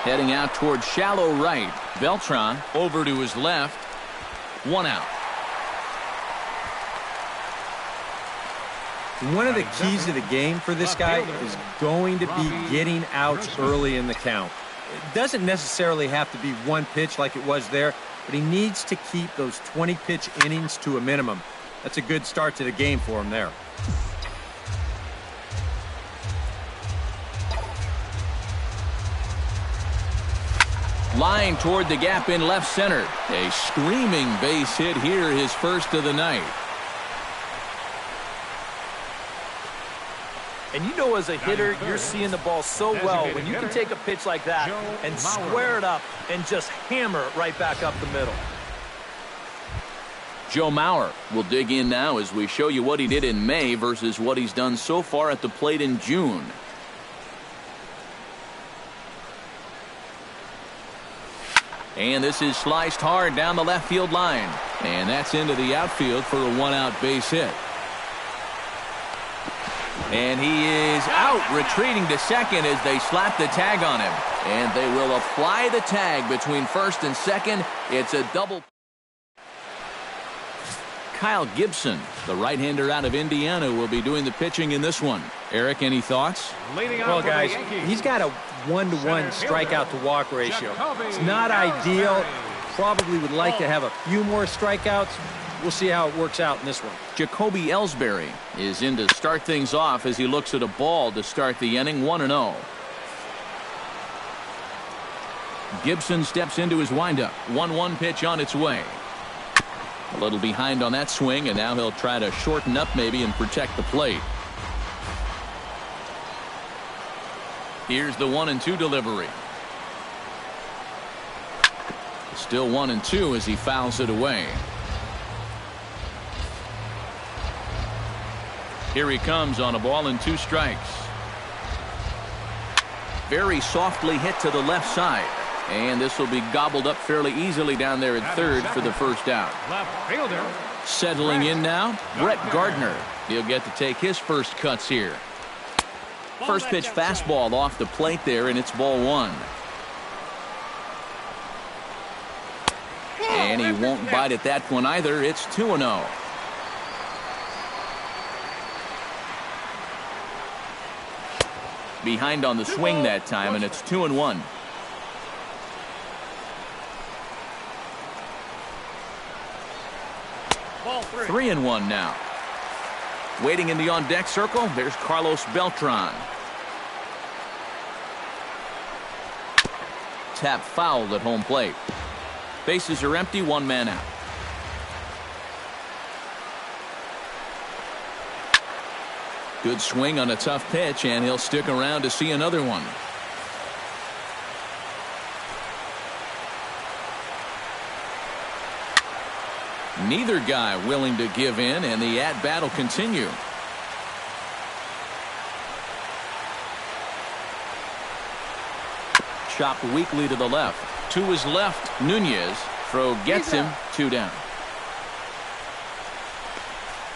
Heading out towards shallow right. Beltran over to his left. 1 out. One of the keys to the game for this guy is going to be getting outs early in the count. It doesn't necessarily have to be one pitch like it was there, but he needs to keep those 20-pitch innings to a minimum. That's a good start to the game for him there. Line toward the gap in left center. A screaming base hit here, his first of the night. And you know, as a hitter, you're seeing the ball so well when you can take a pitch like that and square it up and just hammer it right back up the middle. Joe Mauer will dig in now as we show you what he did in May versus what he's done so far at the plate in June. And this is sliced hard down the left field line. And that's into the outfield for a 1-out base hit. And he is out, retreating to second as they slap the tag on him. And they will apply the tag between first and second. It's a double. Kyle Gibson, the right-hander out of Indiana, will be doing the pitching in this one. Eric, any thoughts? Well, guys, he's got a 1-to-1 strikeout-to-walk ratio. It's not ideal. Probably would like to have a few more strikeouts. We'll see how it works out in this one. Jacoby Ellsbury is in to start things off as he looks at a ball to start the inning. 1-0. Gibson steps into his windup. 1-1 pitch on its way. A little behind on that swing, and now he'll try to shorten up maybe and protect the plate. Here's the 1-2 delivery. Still 1-2 as he fouls it away. Here he comes on a ball and 2 strikes. Very softly hit to the left side. And this will be gobbled up fairly easily down there at third for the first out. Settling in now, Brett Gardner. He'll get to take his first cuts here. First pitch fastball off the plate there, and it's ball 1. And he won't bite at that one either. It's 2-0. Behind on the swing that time, and it's 2-1. Ball 3-1 now. Waiting in the on-deck circle, there's Carlos Beltran. Tap fouled at home plate. Bases are empty, 1 man out. Good swing on a tough pitch, and he'll stick around to see another one. Neither guy willing to give in, and the at-bat will continue. Chopped weakly to the left. To his left, Nunez. Throw gets him, 2 down.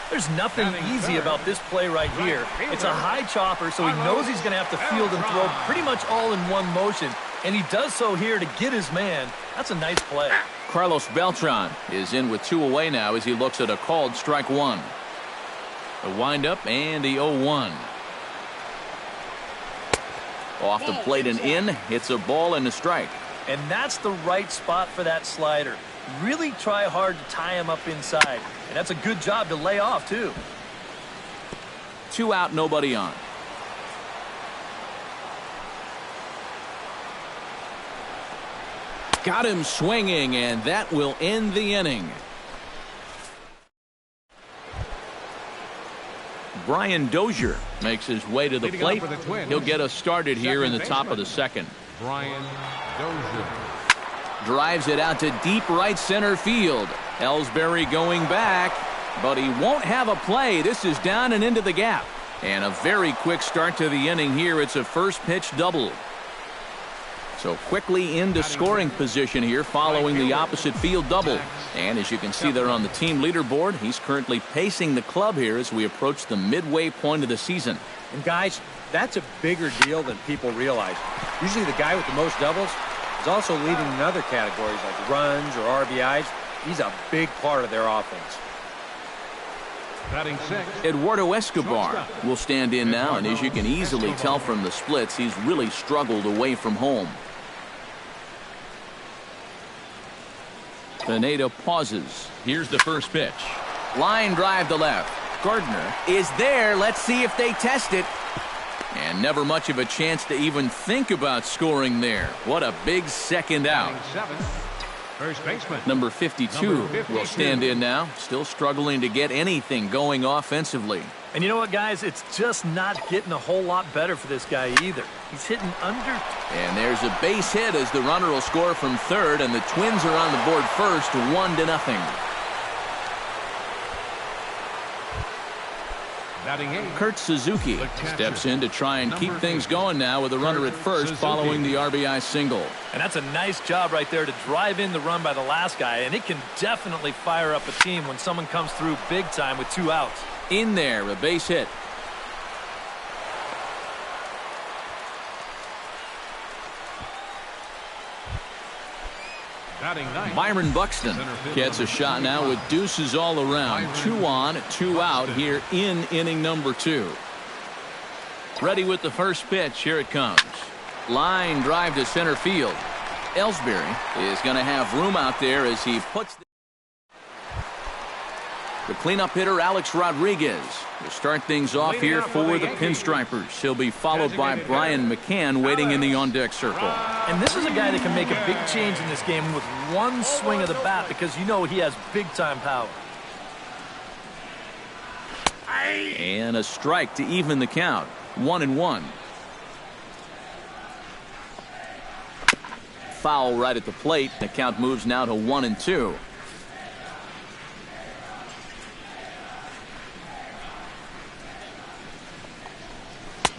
There's nothing easy about this play right here. It's a high chopper, so he knows he's going to have to field and throw pretty much all in one motion. And he does so here to get his man. That's a nice play. Carlos Beltran is in with 2 away now as he looks at a called strike 1. The windup and the 0-1. Off the plate and in. It's a ball and a strike. And that's the right spot for that slider. Really try hard to tie him up inside. And that's a good job to lay off, too. 2 out, nobody on. Got him swinging, and that will end the inning. Brian Dozier makes his way to the plate. He'll get us started here in the top of the second. Brian Dozier drives it out to deep right center field. Ellsbury going back, but he won't have a play. This is down and into the gap. And a very quick start to the inning here. It's a first pitch double. So quickly into scoring position here following the opposite field double. And as you can see there on the team leaderboard, he's currently pacing the club here as we approach the midway point of the season. And guys, that's a bigger deal than people realize. Usually the guy with the most doubles is also leading in other categories like runs or RBIs. He's a big part of their offense. Batting six. Eduardo Escobar will stand in now, and as you can easily tell from the splits, he's really struggled away from home. Pineda pauses. Here's the first pitch. Line drive to left. Gardner is there. Let's see if they test it. And never much of a chance to even think about scoring there. What a big second out. First baseman. Number 52 will stand in now. Still struggling to get anything going offensively. And you know what, guys? It's just not getting a whole lot better for this guy either. He's hitting under. And there's a base hit as the runner will score from third, and the Twins are on the board first, 1-0. Batting eight. Kurt Suzuki steps in to try and keep things going now with a runner at first following the RBI single. And that's a nice job right there to drive in the run by the last guy, and it can definitely fire up a team when someone comes through big time with 2 outs. In there, a base hit. Byron Buxton gets a shot now with deuces all around. 2 on, 2 out here in inning number 2. Ready with the first pitch. Here it comes. Line drive to center field. Ellsbury is going to have room out there as he puts the cleanup hitter. Alex Rodriguez will start things off here for the Pinstripers. He'll be followed by Brian McCann waiting in the on-deck circle. And this is a guy that can make a big change in this game with one swing of the bat, because you know he has big-time power. And a strike to even the count. 1-1. Foul right at the plate. The count moves now to 1-2.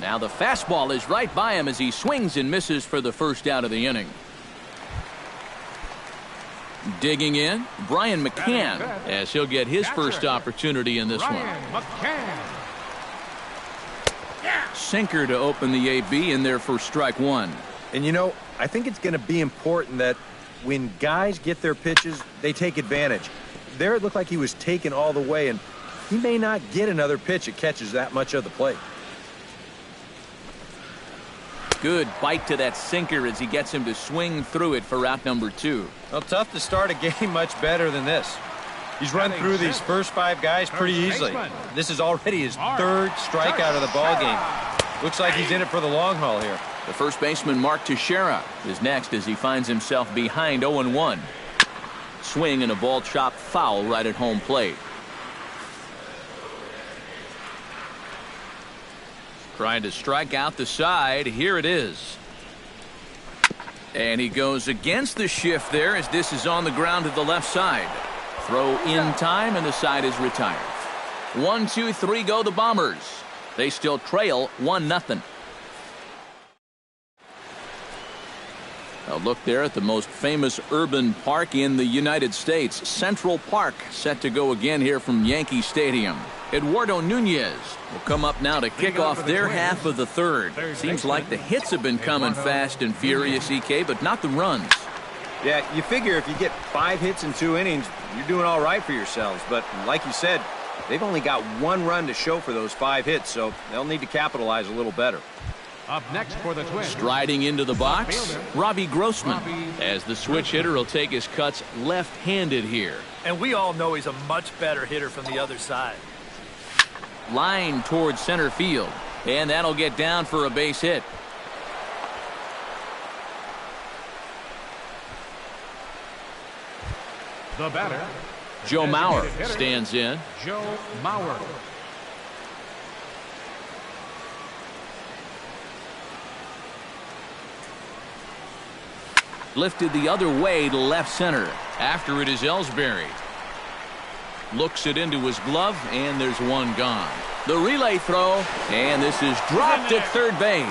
Now the fastball is right by him as he swings and misses for the first out of the inning. Digging in, Brian McCann, as he'll get his first opportunity in this one. Sinker to open the AB in there for strike 1. And you know, I think it's going to be important that when guys get their pitches, they take advantage. There it looked like he was taken all the way, and he may not get another pitch that catches that much of the plate. Good bite to that sinker as he gets him to swing through it for out number 2. Well, tough to start a game much better than this. He's run through these first 5 guys pretty easily. This is already his 3rd strikeout of the ball game. Looks like he's in it for the long haul here. The first baseman, Mark Teixeira, is next as he finds himself behind 0-1. Swing and a ball chopped foul right at home plate. Trying to strike out the side. Here it is. And he goes against the shift there as this is on the ground to the left side. Throw in time and the side is retired. 1, 2, 3 go the Bombers. They still trail 1-0. A look there at the most famous urban park in the United States. Central Park set to go again here from Yankee Stadium. Eduardo Nunez will come up now to kick off their half of the 3rd. Seems like the hits have been coming fast and furious, EK, but not the runs. Yeah, you figure if you get 5 hits in 2 innings, you're doing all right for yourselves. But like you said, they've only got 1 run to show for those 5 hits, so they'll need to capitalize a little better. Up next for the Twins. Striding into the box, Robbie Grossman, as the switch hitter will take his cuts left-handed here. And we all know he's a much better hitter from the other side. Line towards center field, and that'll get down for a base hit. The batter, Joe Mauer stands in. Joe Mauer. Lifted the other way to left center. After it is Ellsbury. Looks it into his glove, and there's one gone. The relay throw, and this is dropped at third base.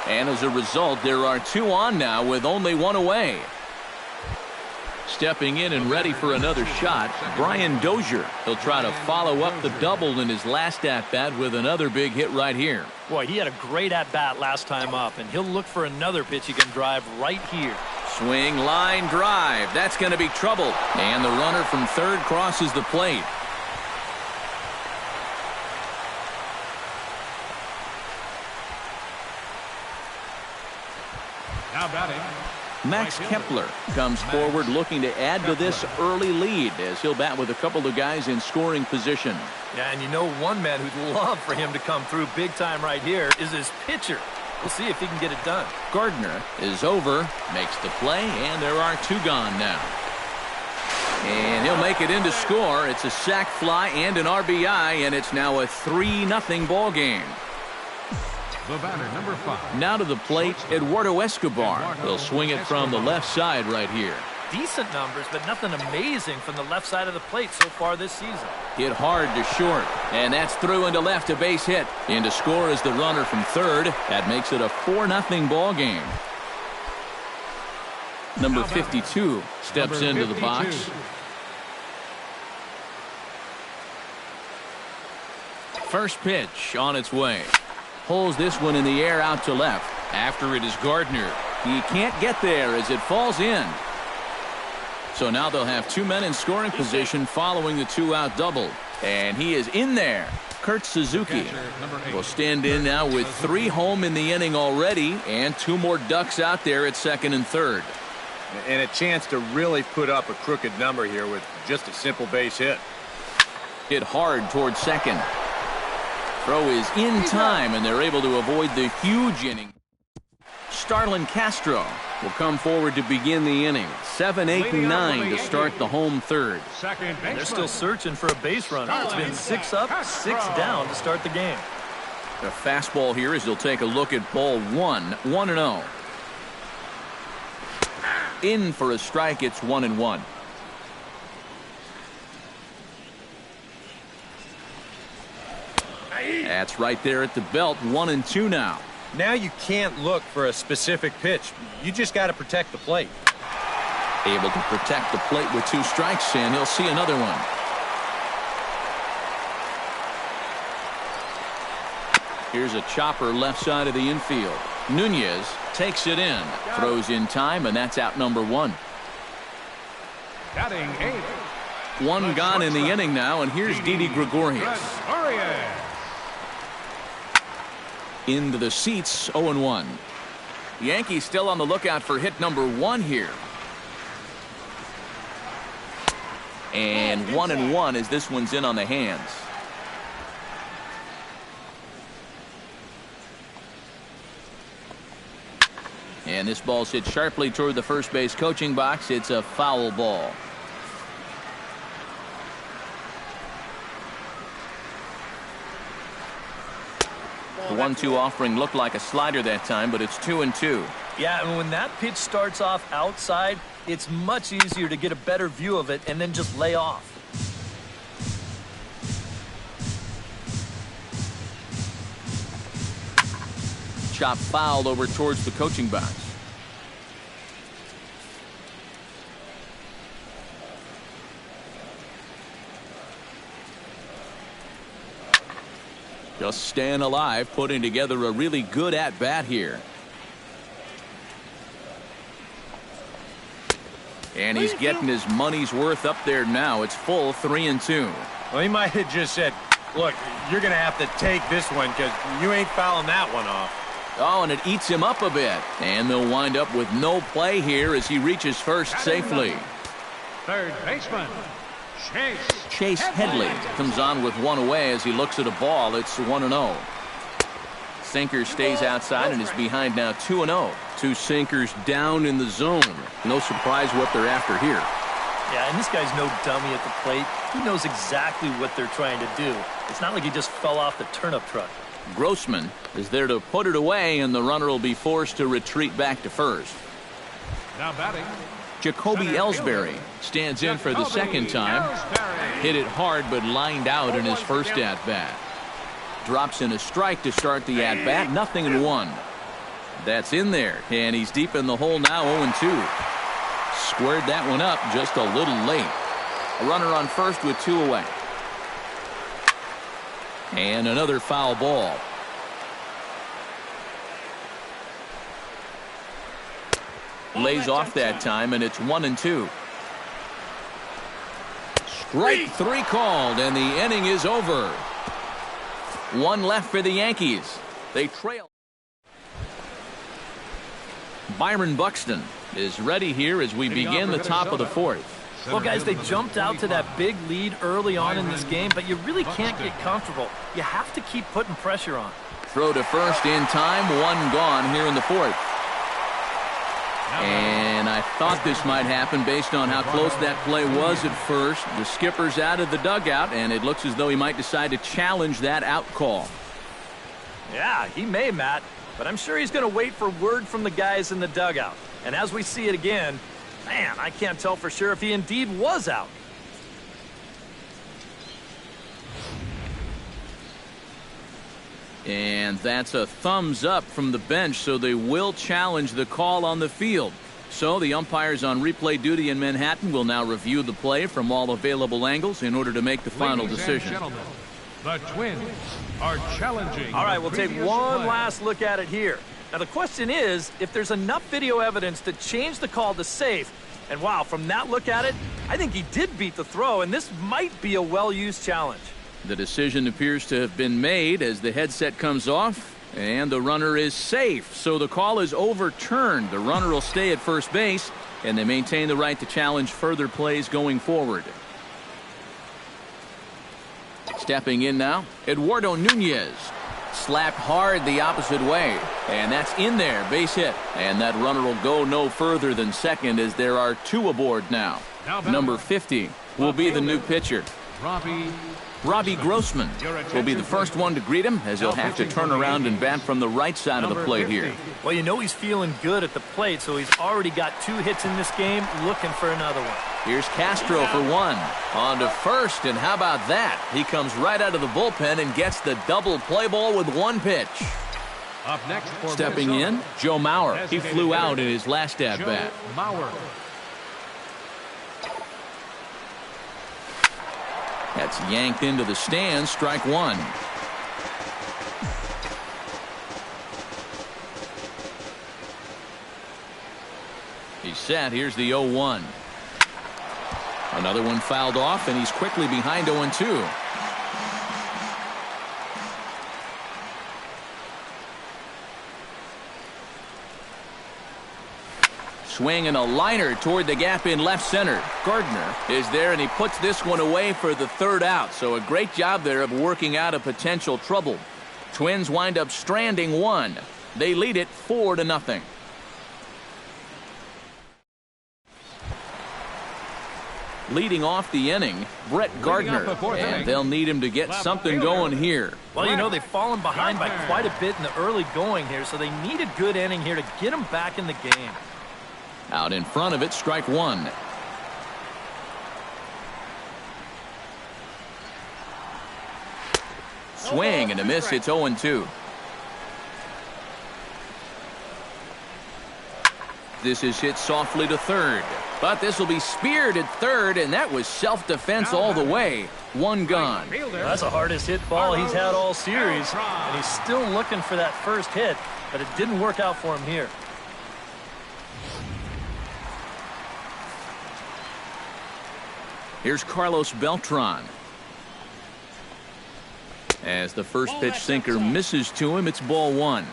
And as a result, there are 2 on now with only 1 away. Stepping in and ready for another shot, Brian Dozier. He'll try to follow up the double in his last at-bat with another big hit right here. Boy, he had a great at-bat last time up, and he'll look for another pitch he can drive right here. Swing, line, drive. That's going to be trouble. And the runner from third crosses the plate. Now batting, Max Kepler comes forward looking to add to this early lead as he'll bat with a couple of guys in scoring position. Yeah, and you know one man who'd love for him to come through big time right here is his pitcher. We'll see if he can get it done. Gardner is over, makes the play, and there are 2 gone now. And he'll make it in to score. It's a sac fly and an RBI, and it's now a 3-0 ball game. the batter, number 5. Now to the plate, Eduardo Escobar. He'll swing it from the left side right here. Decent numbers, but nothing amazing from the left side of the plate so far this season. Hit hard to short, and that's through into left, a base hit. In to score is the runner from third. That makes it a 4-0 ball game. Number 52 steps into the box. First pitch on its way. Pulls this one in the air out to left. After it is Gardner. He can't get there as it falls in. So now they'll have 2 men in scoring position following the 2-out double. And he is in there. Kurt Suzuki will stand in now with 3 home in the inning already and 2 more ducks out there at second and third. And a chance to really put up a crooked number here with just a simple base hit. Hit hard towards second. Throw is in time, and they're able to avoid the huge inning. Starlin Castro will come forward to begin the inning. 7, 8, and 9 to start the home third. And they're still searching for a base runner. It's been 6 up, 6 down to start the game. The fastball here as they'll take a look at ball 1, 1-0. In for a strike, it's 1-1. That's right there at the belt, 1-2 now. Now you can't look for a specific pitch. You just got to protect the plate. Able to protect the plate with 2 strikes, and he'll see another one. Here's a chopper left side of the infield. Nunez takes it in, throws in time, and that's out number 1. Batting 8. 1 gone in the inning now, and here's Didi Gregorius. Into the seats, 0-1. Yankees still on the lookout for hit number 1 here. And 1-1 as this one's in on the hands. And this ball's hit sharply toward the first base coaching box. It's a foul ball. The 1-2 offering looked like a slider that time, but it's 2-2. Yeah, and when that pitch starts off outside, it's much easier to get a better view of it and then just lay off. Chop fouled over towards the coaching box. Just staying alive, putting together a really good at-bat here. And he's getting his money's worth up there now. It's full 3-2. Well, he might have just said, look, you're going to have to take this one because you ain't fouling that one off. Oh, and it eats him up a bit. And they'll wind up with no play here as he reaches first safely. Third baseman, Chase Headley comes on with 1 away as he looks at a ball. It's 1-0. Sinker stays outside and is behind now 2-0. 2 sinkers down in the zone. No surprise what they're after here. Yeah, and this guy's no dummy at the plate. He knows exactly what they're trying to do. It's not like he just fell off the turnip truck. Grossman is there to put it away, and the runner will be forced to retreat back to first. now batting. Jacoby Ellsbury stands in for the second time. Hit it hard but lined out in his first at-bat. Drops in a strike to start the at-bat. 0-1. That's in there, and he's deep in the hole now, 0-2. Squared that one up just a little late. A runner on first with 2 away. And another foul ball. Lays off that time, and it's 1-2. Strike 3 called, and the inning is over. 1 left for the Yankees. They trail. Byron Buxton is ready here as we begin the top of the 4th. Well, guys, they jumped out to that big lead early on in this game, but you really can't get comfortable. You have to keep putting pressure on. Throw to first in time, 1 gone here in the 4th. And I thought this might happen based on how close that play was at first. The skipper's out of the dugout, and it looks as though he might decide to challenge that out call. Yeah, he may, Matt, but I'm sure he's going to wait for word from the guys in the dugout. And as we see it again, man, I can't tell for sure if he indeed was out. And that's a thumbs up from the bench, so they will challenge the call on the field. So the umpires on replay duty in Manhattan will now review the play from all available angles in order to make the final decision. The Twins are challenging. All right, we'll take one last look at it here. Now, the question is, if there's enough video evidence to change the call to safe, and wow, from that look at it, I think he did beat the throw, and this might be a well-used challenge. The decision appears to have been made as the headset comes off, and the runner is safe. So the call is overturned. The runner will stay at first base, and they maintain the right to challenge further plays going forward. Stepping in now, Eduardo Nunez. Slapped hard the opposite way, and that's in there, base hit. And that runner will go no further than second as there are 2 aboard now. Number 50 will be the new pitcher. Robbie Grossman will be the first one to greet him as he'll have to turn around and bat from the right side of the plate here. Well, you know he's feeling good at the plate, so he's already got 2 hits in this game, looking for another one. Here's Castro for 1. On to first, and how about that? He comes right out of the bullpen and gets the double play ball with 1 pitch. Up next for Stepping in, Joe Mauer. He flew out in his last at-bat. That's yanked into the stands, strike 1. He's set. Here's the 0-1. Another one fouled off, and he's quickly behind 0-2. Swing and a liner toward the gap in left center. Gardner is there, and he puts this one away for the 3rd out. So a great job there of working out a potential trouble. Twins wind up stranding 1. They lead it 4-0. Leading off the inning, Brett Gardner, and they'll need him to get something going here. Well, you know, they've fallen behind by quite a bit in the early going here, so they need a good inning here to get them back in the game. Out in front of it, strike 1. Swing and a miss. It's 0-2. This is hit softly to third, but this will be speared at third, and that was self-defense all the way. 1 gone. That's the hardest hit ball he's had all series, and he's still looking for that first hit, but it didn't work out for him here. Here's Carlos Beltran. As the first pitch sinker misses to him, it's ball 1.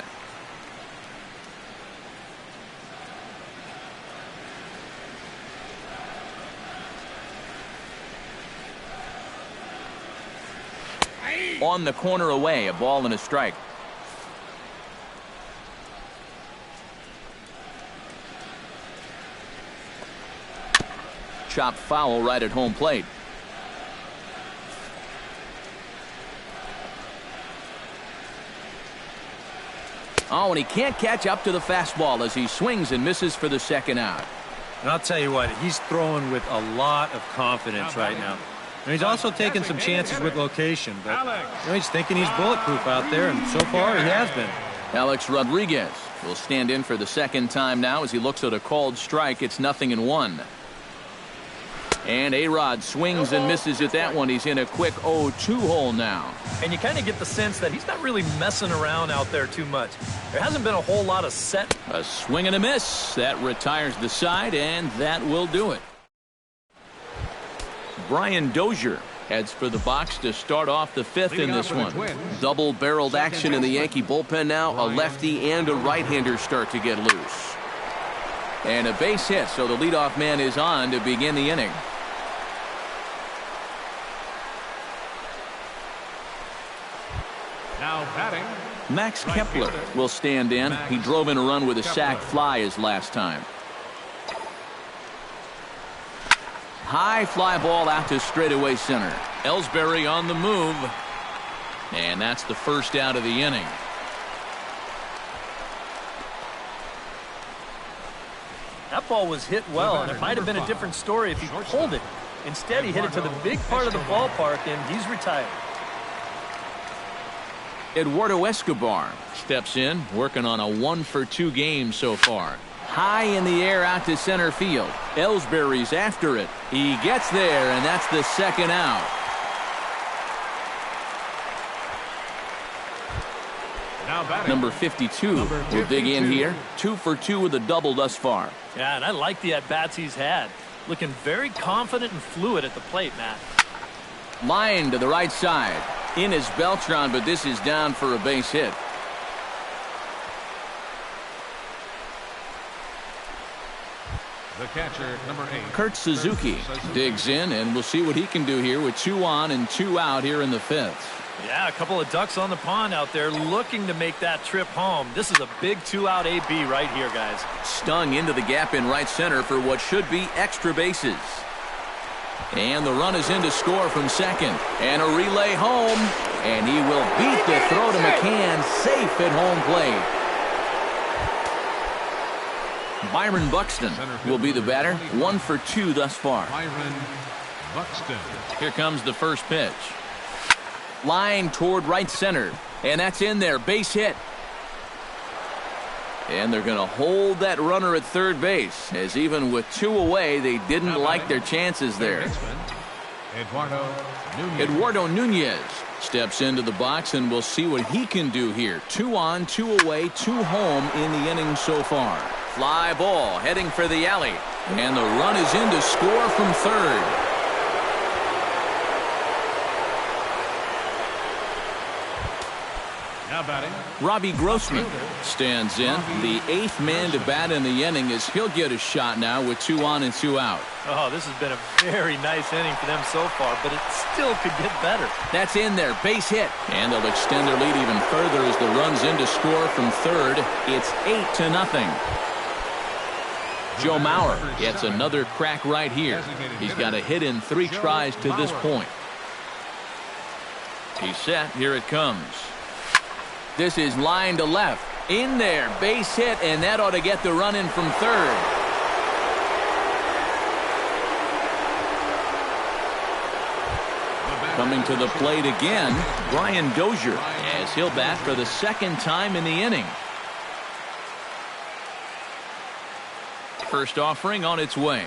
On the corner away, a ball and a strike. Chopped foul right at home plate. Oh, and he can't catch up to the fastball as he swings and misses for the 2nd out. And I'll tell you what, he's throwing with a lot of confidence right now. And he's also taking some chances with location, but you know, he's thinking he's bulletproof out there, and so far he has been. Alex Rodriguez will stand in for the second time now as he looks at a called strike. It's 0-1. And A-Rod swings and misses at that one. He's in a quick 0-2 hole now. And you kind of get the sense that he's not really messing around out there too much. There hasn't been a whole lot of set. A swing and a miss. That retires the side, and that will do it. Brian Dozier heads for the box to start off the fifth in this one. Double-barreled action in the Yankee bullpen now. A lefty and a right-hander start to get loose. And a base hit, so the leadoff man is on to begin the inning. Now batting, Max Kepler will stand in. He drove in a run with a sac fly his last time. High fly ball out to straightaway center. Ellsbury on the move. And that's the first out of the inning. That ball was hit well, and it might have been a different story if he pulled it. Instead, he hit it to the big part of the ballpark, and he's retired. Eduardo Escobar steps in, working on a 1-for-2 game so far. High in the air out to center field. Ellsbury's after it. He gets there, and that's the second out. Number 52 will dig in here. 2 for 2 with a double thus far. Yeah, and I like the at-bats he's had. Looking very confident and fluid at the plate, Matt. Line to the right side. In is Beltran, but this is down for a base hit. the catcher, number 8. Kurt Suzuki digs in, and we'll see what he can do here with 2 on and 2 out here in the 5th. Yeah, a couple of ducks on the pond out there looking to make that trip home. This is a big 2-out AB right here, guys. Stung into the gap in right center for what should be extra bases. And the run is in to score from second. And a relay home. And he will beat the throw to McCann. Safe at home plate. Byron Buxton will be the batter. 1 for 2 thus far. Byron Buxton. Here comes the first pitch. Line toward right center. And that's in there. Base hit. And they're going to hold that runner at third base, as even with 2 away, they didn't like their chances there. Eduardo Nunez steps into the box, and we'll see what he can do here. 2 on, 2 away, 2 home in the inning so far. Fly ball heading for the alley, and the run is in to score from third. Now batting, Robbie Grossman stands in, the 8th man to bat in the inning, as he'll get a shot now with 2 on and 2 out. Oh, this has been a very nice inning for them so far, but it still could get better. That's in there, base hit, and they'll extend their lead even further as the run's in to score from third. It's 8-0. Joe Mauer gets another crack right here. He's got a hit in 3 tries to this point. He's set. Here it comes. This is line to left. In there. Base hit, and that ought to get the run in from third. Coming to the plate again, Brian Dozier, as he'll bat for the 2nd time in the inning. First offering on its way.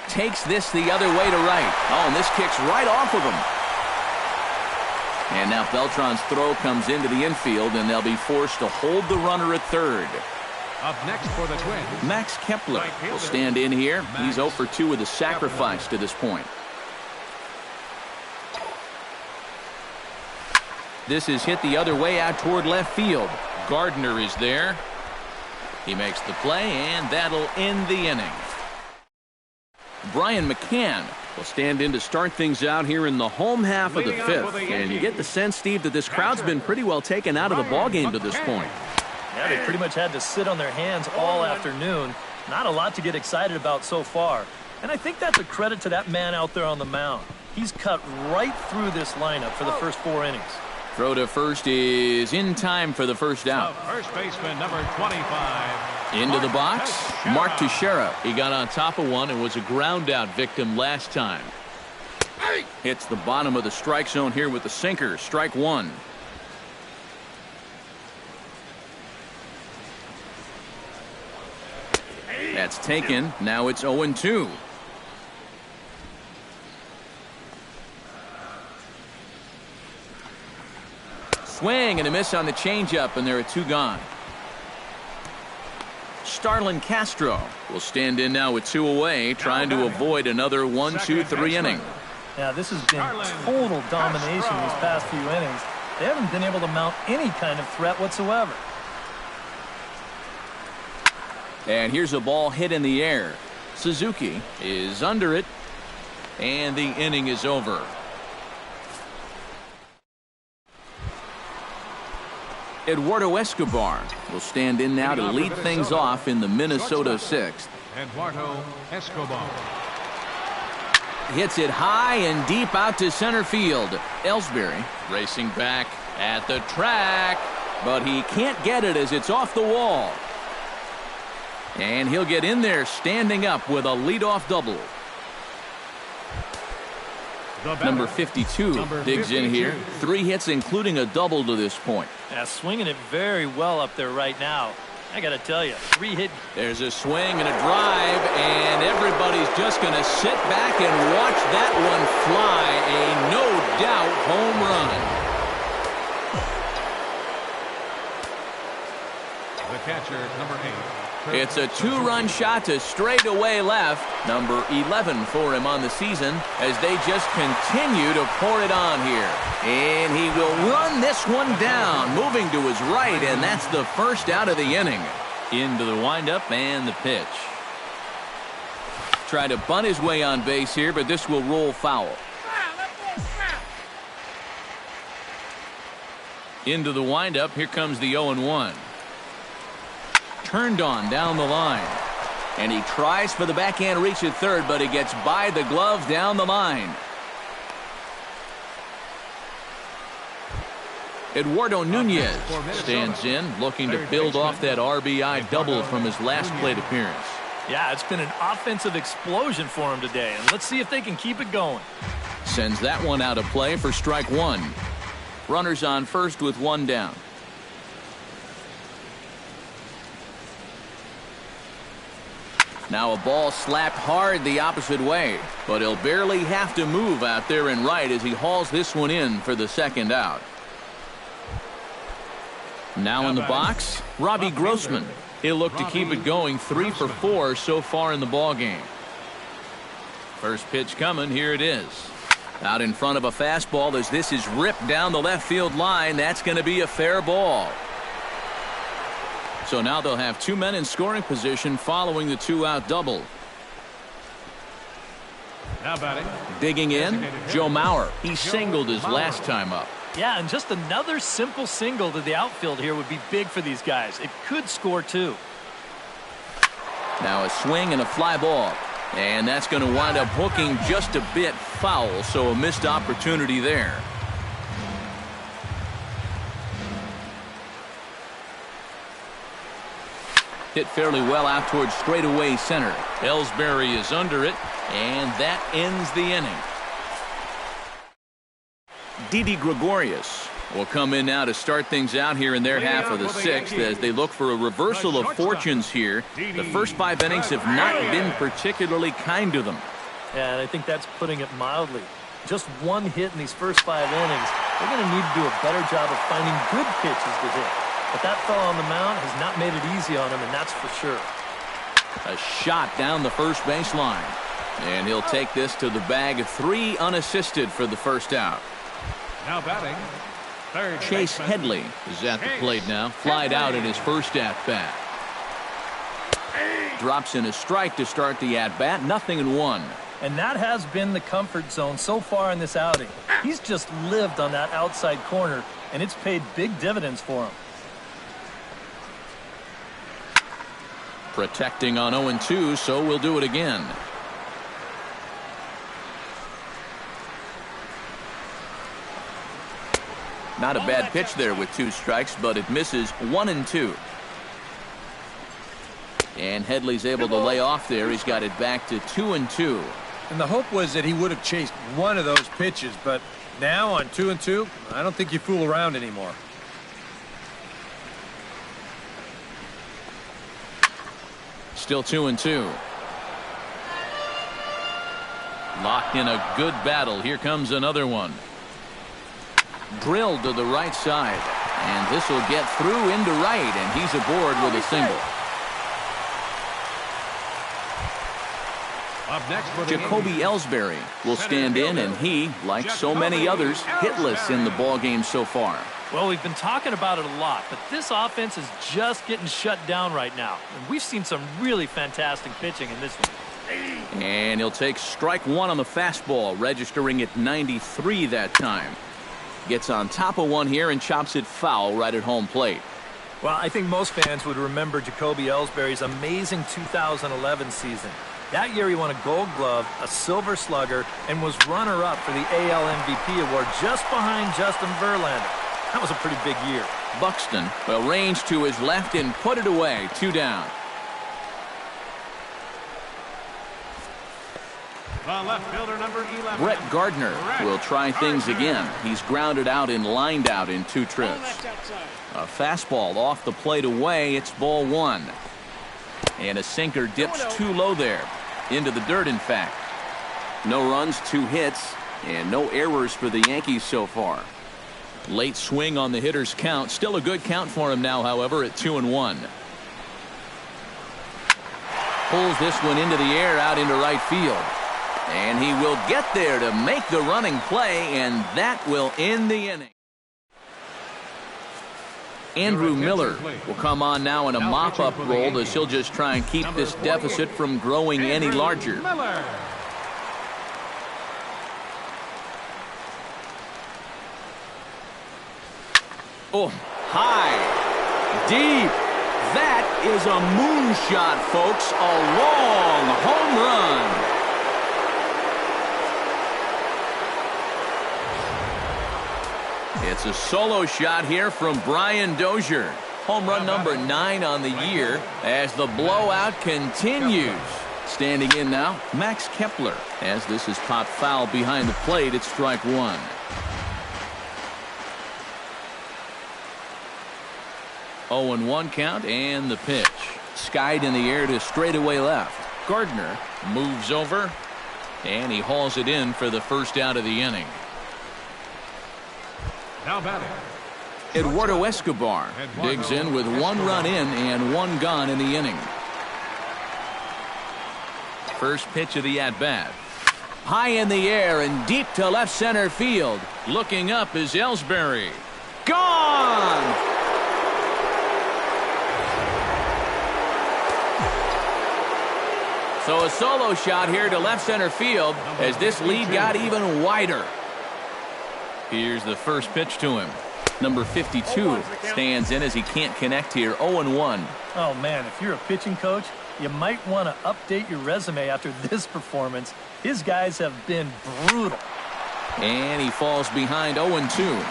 Takes this the other way to right. Oh, and this kicks right off of him. And now Beltran's throw comes into the infield, and they'll be forced to hold the runner at third. Up next for the Twins, Max Kepler will stand in here. He's 0 for 2 with a sacrifice to this point. This is hit the other way out toward left field. Gardner is there. He makes the play, and that'll end the inning. Brian McCann will stand in to start things out here in the home half of the 5th. And you get the sense, Steve, that this crowd's been pretty well taken out of the ballgame to this point. Yeah, they pretty much had to sit on their hands all afternoon. Not a lot to get excited about so far. And I think that's a credit to that man out there on the mound. He's cut right through this lineup for the first 4 innings. Throw to first is in time for the first out. first baseman, number 25. Into the box, Mark Teixeira. He got on top of one and was a ground out victim last time. Hits the bottom of the strike zone here with the sinker. Strike 1. That's taken. Now it's 0-2. Swing and a miss on the changeup, and there are 2 gone. Starlin Castro will stand in now with 2 away, trying to avoid another 1-2-3 inning. Yeah, this has been total domination these past few innings. They haven't been able to mount any kind of threat whatsoever. And here's a ball hit in the air. Suzuki is under it, and the inning is over. Eduardo Escobar will stand in now to lead things off in the Minnesota 6th. Eduardo Escobar. Hits it high and deep out to center field. Ellsbury racing back at the track, but he can't get it as it's off the wall. And he'll get in there standing up with a leadoff double. Number 52 digs in here. 3 hits, including a double to this point. Yeah, swinging it very well up there right now. I got to tell you, 3 hit. There's a swing and a drive, and everybody's just going to sit back and watch that one fly. A no-doubt home run. The catcher, number 8. It's a 2-run shot to straightaway left. Number 11 for him on the season as they just continue to pour it on here. And he will run this one down, moving to his right, and that's the first out of the inning. Into the windup and the pitch. Try to bunt his way on base here, but this will roll foul. Into the windup, here comes the 0-1. Turned on down the line, and he tries for the backhand reach at third, but he gets by the glove down the line. Eduardo Nunez stands in, looking to build off that RBI double from his last plate appearance. Yeah, it's been an offensive explosion for him today, and let's see if they can keep it going. Sends that one out of play for strike 1. Runners on first with 1 down. Now a ball slapped hard the opposite way, but he'll barely have to move out there in right as he hauls this one in for the second out. Now in the box, Robbie Grossman. He'll look to keep it going, 3 for 4 so far in the ballgame. First pitch coming, here it is. Out in front of a fastball as this is ripped down the left field line. That's going to be a fair ball. So now they'll have 2 men in scoring position following the 2-out double. Now batting. Digging in, Joe Mauer. He singled his last time up. Yeah, and just another simple single to the outfield here would be big for these guys. It could score 2. Now a swing and a fly ball. And that's going to wind up hooking just a bit foul, so a missed opportunity there. Hit fairly well out towards straightaway center. Ellsbury is under it, and that ends the inning. Didi Gregorius will come in now to start things out here in their half of the 6th as they look for a reversal of fortunes here. The first 5 innings have not been particularly kind to them. Yeah, and I think that's putting it mildly. Just 1 hit in these first 5 innings. They're going to need to do a better job of finding good pitches to hit. But that fellow on the mound has not made it easy on him, and that's for sure. A shot down the first baseline. And he'll take this to the bag. 3 unassisted for the first out. Now batting. Third Chase Headley is at the plate now. Flied out in his first at-bat. Drops in a strike to start the at-bat. 0-1. And that has been the comfort zone so far in this outing. He's just lived on that outside corner, and it's paid big dividends for him. Protecting on 0-2, so we'll do it again. Not a bad pitch there with 2 strikes, but it misses 1-2. And Headley's able to lay off there. He's got it back to 2-2. And the hope was that he would have chased one of those pitches, but now on 2-2, I don't think you fool around anymore. Still 2-2. Locked in a good battle. Here comes another one. Drilled to the right side. And this will get through into right, and he's aboard with a single. Up next for the Jacoby Ellsbury will stand in, and he, like so many others, hitless in the ballgame so far. Well, we've been talking about it a lot, but this offense is just getting shut down right now. And we've seen some really fantastic pitching in this one. And he'll take strike one on the fastball, registering at 93 that time. Gets on top of one here and chops it foul right at home plate. Well, I think most fans would remember Jacoby Ellsbury's amazing 2011 season. That year he won a Gold Glove, a Silver Slugger, and was runner-up for the AL MVP award just behind Justin Verlander. That was a pretty big year. Buxton will range to his left and put it away. 2 down. left fielder, number 11. Brett Gardner will try things again. He's grounded out and lined out in 2 trips. A fastball off the plate away. It's ball 1. And a sinker dips too low there. Into the dirt, in fact. No runs, 2 hits, and no errors for the Yankees so far. Late swing on the hitter's count. Still a good count for him now, however, at 2-1. Pulls this one into the air out into right field. And he will get there to make the running play, and that will end the inning. Andrew Miller will come on now in a mop-up role as he'll just try and keep this deficit from growing any larger. Oh, high, deep. That is a moonshot, folks. A long home run. It's a solo shot here from Brian Dozier. Home run number 9 on the year as the blowout continues. Standing in now, Max Kepler. As this is popped foul behind the plate, it's strike 1. Oh, and 1 count, and the pitch. Skied in the air to straightaway left. Gardner moves over, and he hauls it in for the first out of the inning. Now batting, Eduardo Escobar digs in with 1 run in and 1 gone in the inning. First pitch of the at-bat. High in the air and deep to left center field. Looking up is Ellsbury. Gone! So a solo shot here to left center field as this lead got even wider. Here's the first pitch to him. Number 52 stands in as he can't connect here. 0-1. Oh, man, if you're a pitching coach, you might want to update your resume after this performance. His guys have been brutal. And he falls behind 0-2.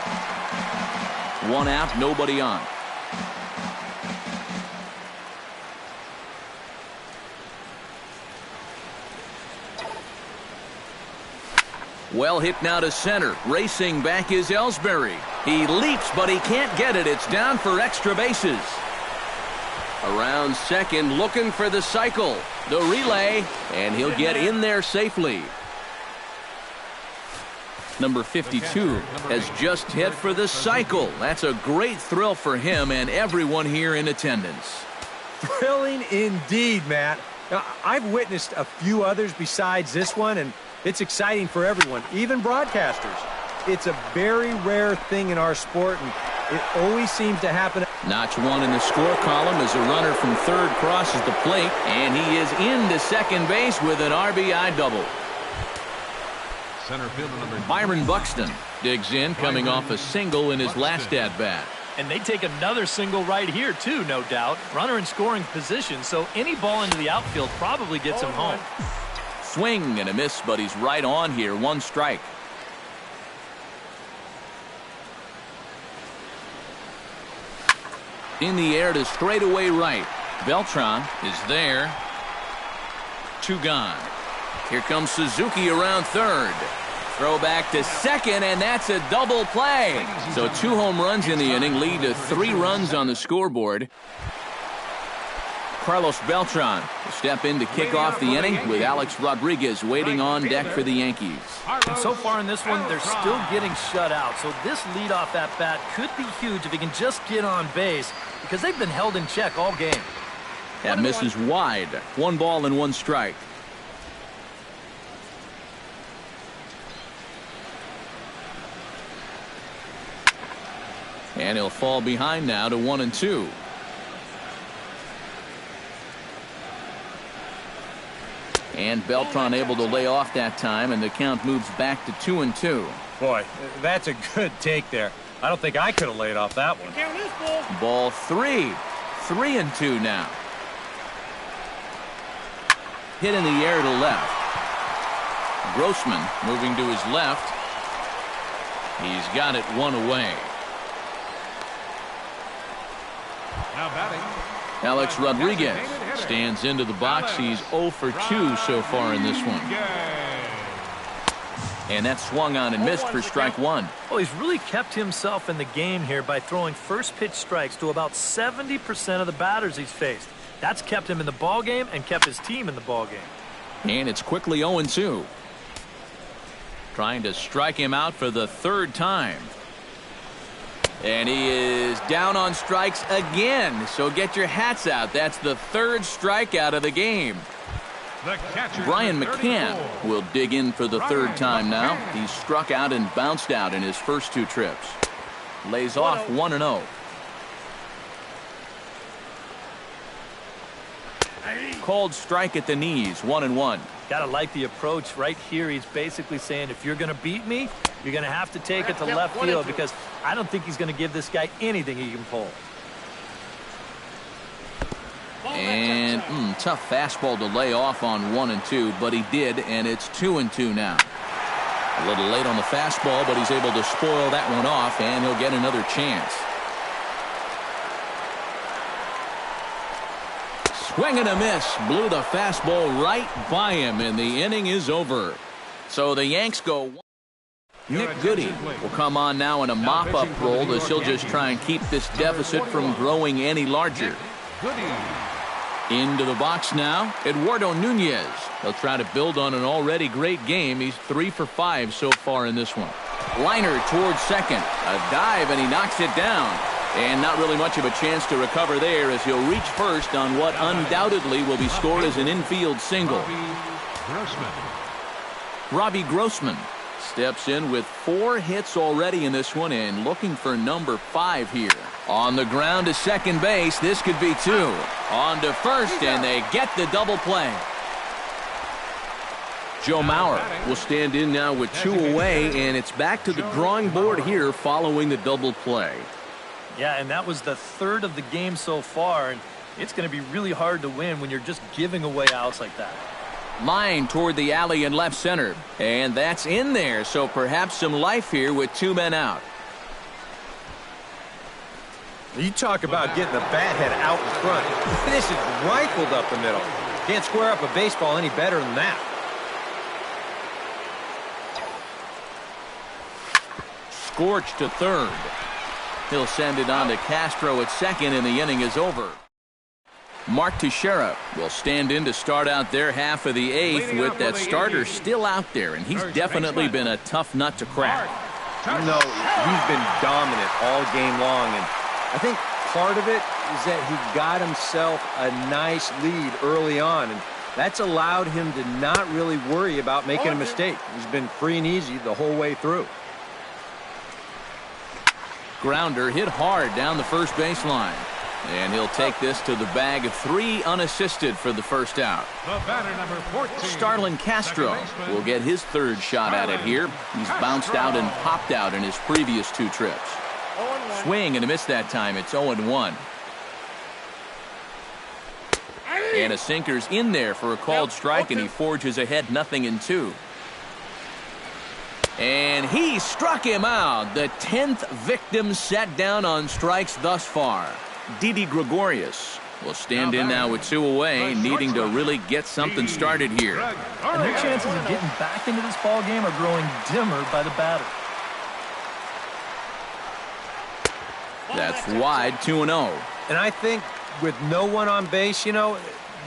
1 out, nobody on. Well hit now to center. Racing back is Ellsbury. He leaps, but he can't get it. It's down for extra bases. Around second, looking for the cycle. The relay, and he'll get in there safely. Number 52 has just hit for the cycle. That's a great thrill for him and everyone here in attendance. Thrilling indeed, Matt. Now, I've witnessed a few others besides this one, and it's exciting for everyone, even broadcasters. It's a very rare thing in our sport, and it always seems to happen. Notch 1 in the score column as a runner from third crosses the plate, and he is into second base with an RBI double. center fielder number Byron Buxton digs in, coming off a single in his last at-bat. And they take another single right here, too, no doubt. Runner in scoring position, so any ball into the outfield probably gets him home. Swing and a miss, but he's right on here. 1 strike. In the air to straightaway right. Beltran is there. 2 gone. Here comes Suzuki around third. Throw back to second, and that's a double play. So 2 home runs in the inning lead to 3 runs on the scoreboard. Carlos Beltran will step in to kick off the inning with Alex Rodriguez waiting on deck for the Yankees. And so far in this one, they're still getting shut out. So this leadoff at bat could be huge if he can just get on base because they've been held in check all game. That misses wide. 1 ball and 1 strike. And he'll fall behind now to 1-2. And Beltran able to lay off that time, and the count moves back to 2-2. Boy, that's a good take there. I don't think I could have laid off that one. Ball 3. 3-2 now. Hit in the air to left. Grossman moving to his left. He's got it 1 away. Now batting, Alex Rodriguez stands into the box. He's 0 for 2 so far in this one. And that's swung on and missed for strike 1. Well, he's really kept himself in the game here by throwing first pitch strikes to about 70% of the batters he's faced. That's kept him in the ball game and kept his team in the ball game. And it's quickly 0-2. Trying to strike him out for the 3rd time. And he is down on strikes again. So get your hats out. That's the 3rd strikeout of the game. Brian McCann will dig in for the 3rd time now. He's struck out and bounced out in his first 2 trips. Lays off 1-0. Called strike at the knees, 1-1. Gotta like the approach right here. He's basically saying, if you're going to beat me, you're going to have to take it to left field because I don't think he's going to give this guy anything he can pull. And tough fastball to lay off on 1-2, but he did, and it's 2-2 now. A little late on the fastball, but he's able to spoil that one off, and he'll get another chance. Swing and a miss. Blew the fastball right by him, and the inning is over. So the Yanks go. Nick Goody will come on now in a mop-up role as he'll just try and keep this deficit from growing any larger. Into the box now, Eduardo Nunez. He'll try to build on an already great game. He's 3 for 5 so far in this one. Liner towards second. A dive, and he knocks it down. And not really much of a chance to recover there as he'll reach first on what undoubtedly will be scored as an infield single. Robbie Grossman steps in with 4 hits already in this one and looking for number 5 here. On the ground to second base. This could be 2. On to first, and they get the double play. Joe Mauer will stand in now with 2 away, and it's back to the drawing board here following the double play. Yeah, and that was the 3rd of the game so far, and it's going to be really hard to win when you're just giving away outs like that. Line toward the alley in left center, and that's in there, so perhaps some life here with 2 men out. You talk about getting the bat head out in front. This is rifled up the middle. Can't square up a baseball any better than that. Scorched to third. He'll send it on to Castro at second, and the inning is over. Mark Teixeira will stand in to start out their half of the 8th with that starter still out there, and he's definitely been a tough nut to crack. You know, he's been dominant all game long, and I think part of it is that he got himself a nice lead early on, and that's allowed him to not really worry about making a mistake. He's been free and easy the whole way through. Grounder hit hard down the first baseline. And he'll take this to the bag of 3 unassisted for the first out. Starlin Castro will get his 3rd shot at it here. He's bounced out and popped out in his previous 2 trips. Swing and a miss that time. It's 0-1. And a sinker's in there for a called strike, and he forges ahead 0-2. And he struck him out. The 10th victim set down on strikes thus far. Didi Gregorius will stand in now with 2 away, needing to really get something started here. And their chances of getting back into this ball game are growing dimmer by the batter. That's wide, 2-0. And I think with no one on base, you know,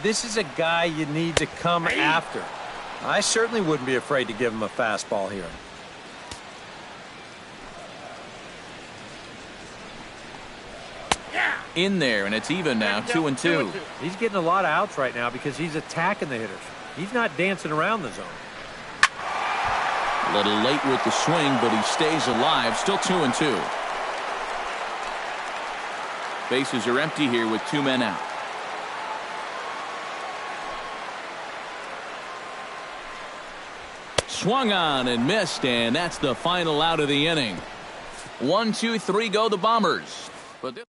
this is a guy you need to come after. I certainly wouldn't be afraid to give him a fastball here. In there, and it's even now, 2-2. He's getting a lot of outs right now because he's attacking the hitters. He's not dancing around the zone. A little late with the swing, but he stays alive. Still 2-2. Bases are empty here with 2 men out. Swung on and missed, and that's the final out of the inning. 1, 2, 3 go the Bombers. But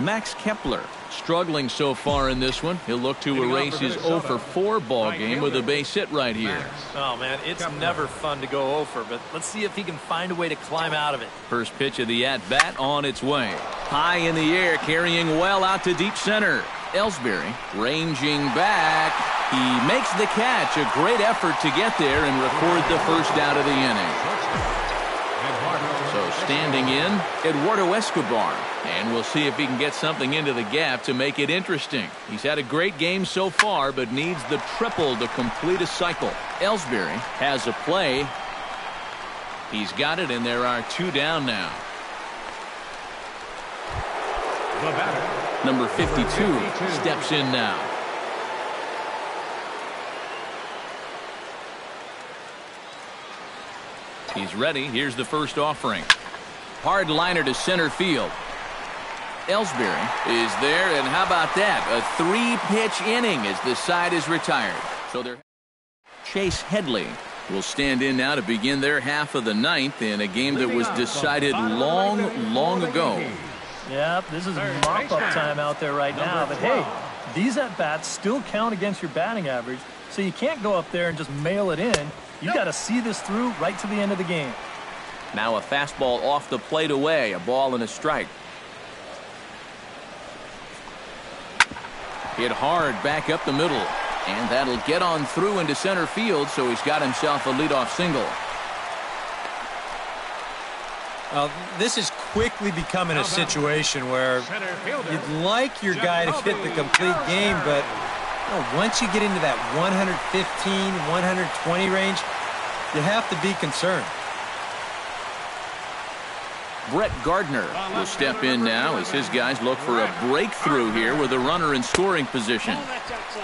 Max Kepler struggling so far in this one. He'll look to erase his 0-for-4 ball game with a base hit right here. Oh, man, it's never fun to go 0 for, but let's see if he can find a way to climb out of it. First pitch of the at-bat on its way. High in the air, carrying well out to deep center. Ellsbury ranging back. He makes the catch. A great effort to get there and record the first out of the inning. So standing in, Eduardo Escobar. And we'll see if he can get something into the gap to make it interesting. He's had a great game so far, but needs the triple to complete a cycle. Ellsbury has a play. He's got it, and there are 2 down now. The batter, Number 52 steps in now. He's ready. Here's the first offering. Hard liner to center field. Ellsbury is there, and how about that? A 3-pitch inning as the side is retired. So they're Chase Headley will stand in now to begin their half of the 9th in a game that was decided long ago. Yep, this is mop-up time out there right now. But hey, these at-bats still count against your batting average, so you can't go up there and just mail it in. You've got to see this through right to the end of the game. Now a fastball off the plate away, a ball and a strike. Hit hard back up the middle, and that'll get on through into center field, so he's got himself a leadoff single. This is quickly becoming a situation where you'd like your guy to hit the complete game, but once you get into that 115, 120 range, you have to be concerned. Brett Gardner will step in now as his guys look for a breakthrough here with a runner in scoring position.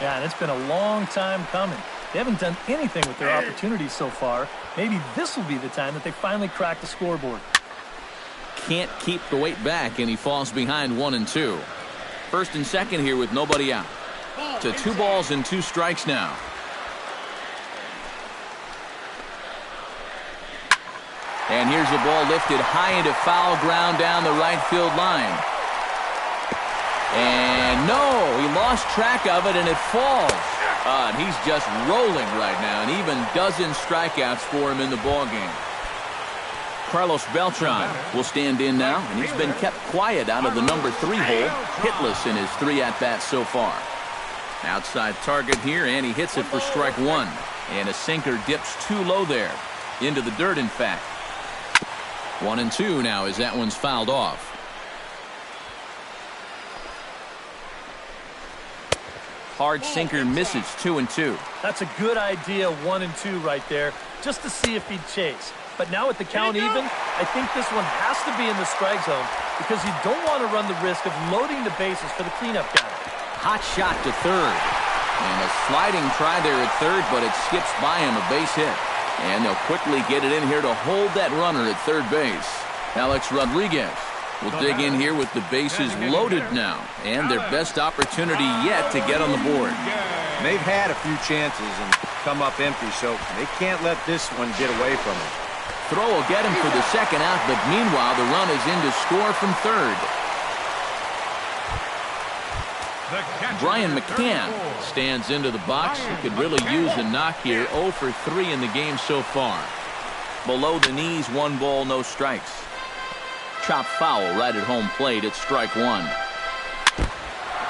Yeah, and it's been a long time coming. They haven't done anything with their opportunities so far. Maybe this will be the time that they finally crack the scoreboard. Can't keep the weight back, and he falls behind 1-2. First and second here with nobody out. To 2 balls and 2 strikes now. And here's a ball lifted high into foul ground down the right field line. And no, he lost track of it, and it falls. And he's just rolling right now, and even dozen strikeouts for him in the ballgame. Carlos Beltran will stand in now, and he's been kept quiet out of the number 3 hole, hitless in his 3 at-bats so far. Outside target here, and he hits it for strike 1. And a sinker dips too low there. Into the dirt, in fact. 1-2 now as that one's fouled off. Hard sinker misses, 2-2. That's a good idea, 1-2 right there, just to see if he'd chase. But now with the count even, I think this one has to be in the strike zone because you don't want to run the risk of loading the bases for the cleanup guy. Hot shot to third. And a sliding try there at third, but it skips by him, a base hit. And they'll quickly get it in here to hold that runner at third base. Alex Rodriguez will dig in here with the bases loaded now. And their best opportunity yet to get on the board. They've had a few chances and come up empty, so they can't let this one get away from them. Throw will get him for the second out, but meanwhile the run is in to score from third. Brian McCann stands into the box. He could really use a knock here. 0 for 3 in the game so far. Below the knees, 1 ball, no strikes. Chop foul right at home plate. It's strike 1.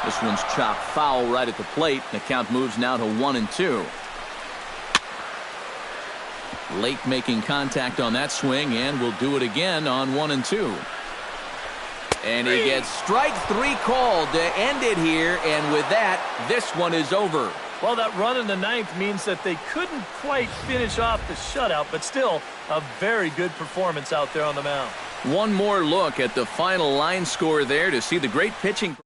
This one's chopped foul right at the plate. The count moves now to 1-2. Late making contact on that swing, and will do it again on 1-2. And he gets strike 3 called to end it here, and with that, this one is over. Well, that run in the 9th means that they couldn't quite finish off the shutout, but still a very good performance out there on the mound. One more look at the final line score there to see the great pitching.